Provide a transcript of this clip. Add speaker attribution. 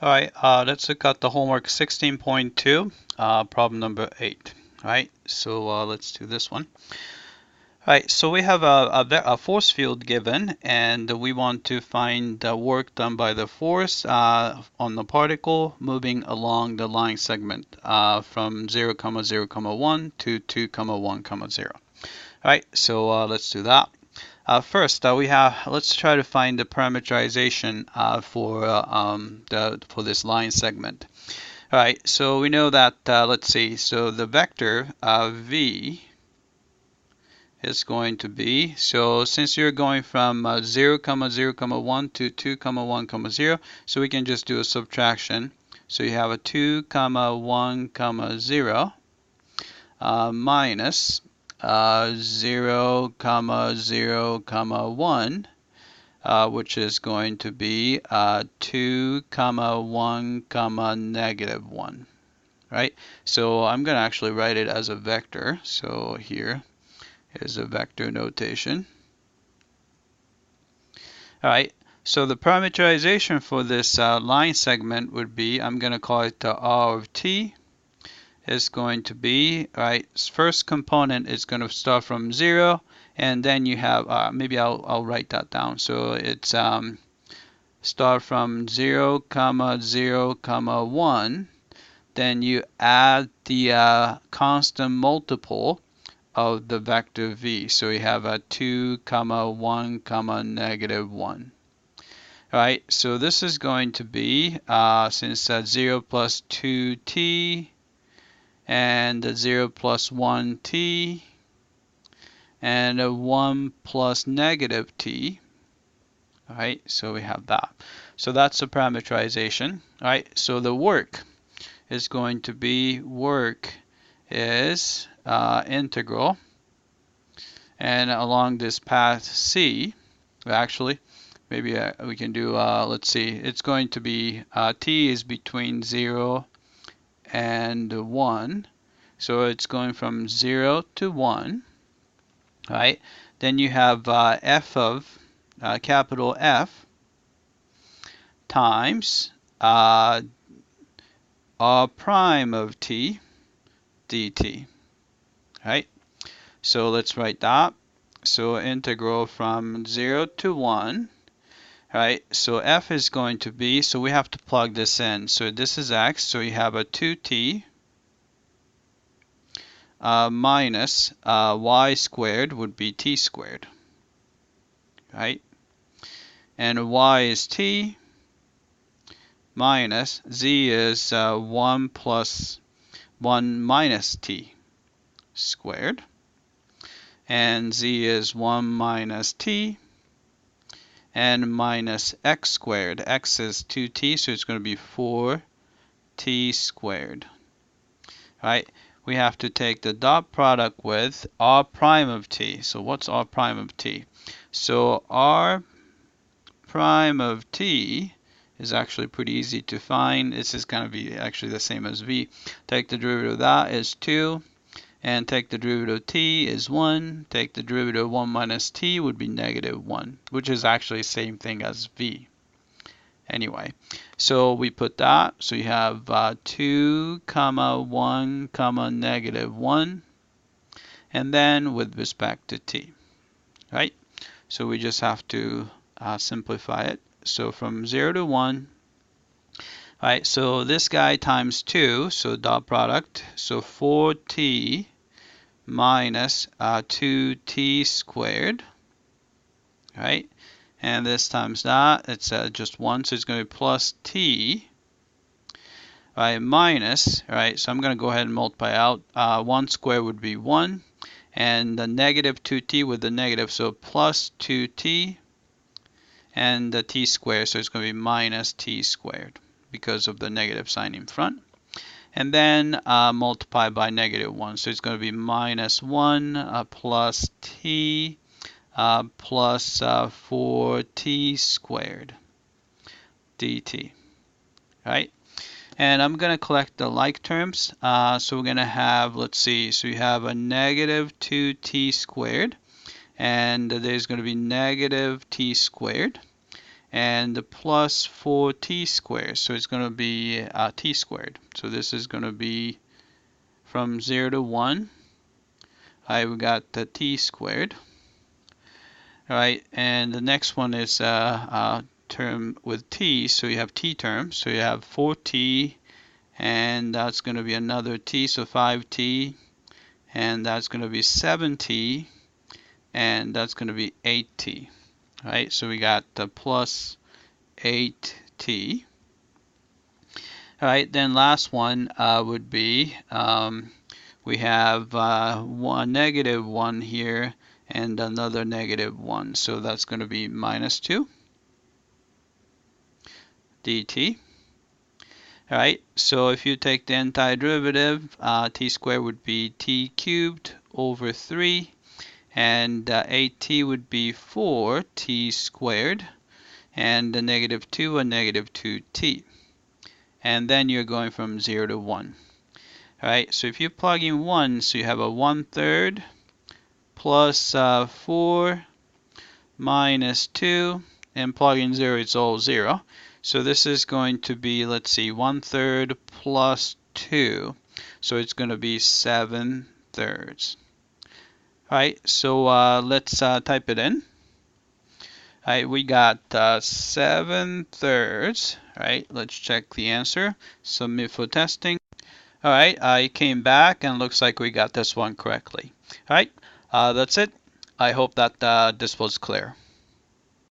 Speaker 1: All right, let's look at the homework 16.2, problem number 8. All right, so let's do this one. All right, so we have a force field given, and we want to find the work done by the force on the particle moving along the line segment from 0, 0, 1 to 2, 1, 0. All right, so let's do that. First, let's try to find the parameterization for this line segment. All right, so we know that, let's see, so the vector v is going to be, so since you're going from 0, 0, 1 to 2, 1, 0, so we can just do a subtraction. So you have a 2, 1, 0 minus 0, 0, 1, which is going to be 2, 1, negative 1, right? So I'm going to actually write it as a vector. So here is a vector notation. All right. So the parameterization for this line segment would be, I'm going to call it R of t, is going to be, right, first component is going to start from 0, and then you have, maybe I'll write that down. So it's start from 0, 0, 1, then you add the constant multiple of the vector v. So you have a 2, 1, negative 1. All right, so this is going to be, since 0 plus 2t, and 0 plus 1t, and 1 plus negative t. All right, so we have that. So that's the parameterization. All right, so the work is going to be, work is integral, and along this path c, actually, maybe we can do, let's see, it's going to be, t is between 0 and 1. So it's going from 0 to 1, right? Then you have f of capital F times r prime of t dt, right? So let's write that. So integral from 0 to 1, right? So f is going to be, so we have to plug this in. So this is x, so you have a 2t minus y squared would be t squared, right? And y is t minus z is 1 plus 1 minus t squared, and z is 1 minus t, and minus x squared. X is 2t, so it's going to be 4t squared, right? We have to take the dot product with r prime of t. So what's r prime of t? So r prime of t is actually pretty easy to find. This is going to be actually the same as v. Take the derivative of that is 2, and take the derivative of t is 1. Take the derivative of 1 minus t would be negative 1, which is actually the same thing as v. Anyway, so we put that. So you have 2, 1, negative 1, and then with respect to t, right? So we just have to simplify it. So from 0 to 1, right? So this guy times 2, so dot product. So 4t minus 2t squared, right? And this times that, it's just 1, so it's going to be plus t, right, minus, right, so I'm going to go ahead and multiply out. 1 squared would be 1, and the negative 2t with the negative, so plus 2t, and the t squared, so it's going to be minus t squared because of the negative sign in front. And then multiply by negative 1, so it's going to be minus 1 plus t plus 4t squared dt, right? And I'm going to collect the like terms. So we're going to have, let's see, so you have a negative 2t squared, and there's going to be negative t squared, and plus 4t squared. So it's going to be t squared. So this is going to be from 0 to 1. We got the t squared. All right, and the next one is term with t, so you have t terms. So you have 4t, and that's going to be another t, so 5t, and that's going to be 7t, and that's going to be 8t. All right, so we got the plus 8t. All right, then last one would be we have one negative 1 here and another negative 1. So that's going to be minus 2 dt. All right, so if you take the antiderivative, t squared would be t cubed over 3, and 8t would be 4t squared, and the negative 2 a negative 2t. And then you're going from 0 to 1. All right, so if you plug in 1, so you have a 1/3 plus 4 minus 2, and plug in 0, it's all 0. So this is going to be, let's see, 1/3 plus 2. So it's going to be 7/3. All right, so let's type it in. All right, we got 7/3. All right, let's check the answer. Submit for testing. All right, I came back and looks like we got this one correctly. All right, that's it. I hope that this was clear.